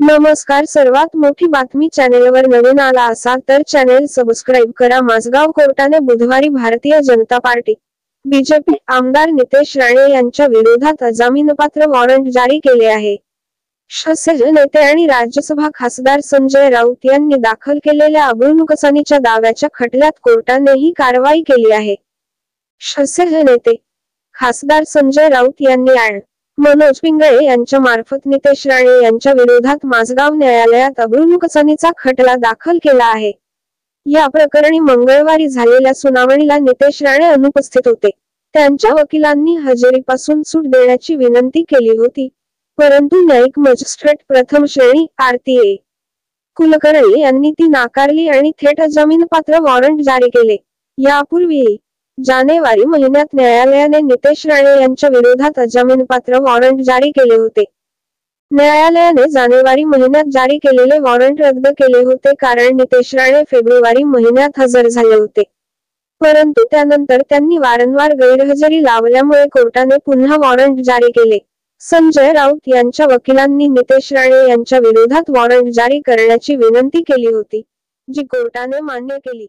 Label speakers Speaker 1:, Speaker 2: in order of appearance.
Speaker 1: नमस्कार. सर्वात मोठी बातमी. चॅनेलवर नवीन आला असाल तर चॅनेल सबस्क्राईब करा. माझगाव कोर्टाने बुधवारी भारतीय जनता पार्टी बीजेपी आमदार नितेश राणे यांच्या विरोधात अजामीनपात्र वॉरंट जारी केले आहे. शिवसेना नेते आणि राज्यसभा खासदार संजय राऊत यांनी दाखल केलेल्या अब्रुनुकसानीच्या दाव्याच्या खटल्यात कोर्टाने ही कारवाई केली आहे. शिवसेना नेते खासदार संजय राऊत यांनी ॲड. मनोज पिंगळे यांच्या मार्फत नितेश राणे यांच्या विरोधात माझगाव न्यायालयात अब्रुनुकसानीचा खटला दाखल केला आहे. या प्रकरणी मंगळवारी झालेल्या सुनावणीला नितेश राणे अनुपस्थित होते. त्यांच्या वकिलांनी हजेरीपासून सूट देण्याची विनंती केली होती, परंतु न्यायिक मजिस्ट्रेट प्रथम श्रेणी आरती कुलकर्णी यांनी ती नाकारली आणि थेट अजामीनपात्र वॉरंट जारी केले. यापूर्वी जानेवारी महिन्यात न्यायालयाने नितेश राणे यांच्या विरोधात अजामीनपात्र वॉरंट जारी केले होते. न्यायालयाने जानेवारी महिन्यात जारी केलेले वॉरंट रद्द केले होते कारण नितेश राणे फेब्रुवारी महिन्यात हजर झाले होते, परंतु त्यानंतर त्यांनी वारंवार गैरहजेरी लावल्यामुळे कोर्टाने पुन्हा वॉरंट जारी केले. संजय राऊत यांच्या वकिलांनी नितेश राणे यांच्या विरोधात वॉरंट जारी करण्याची विनंती केली होती, जी कोर्टाने मान्य केली.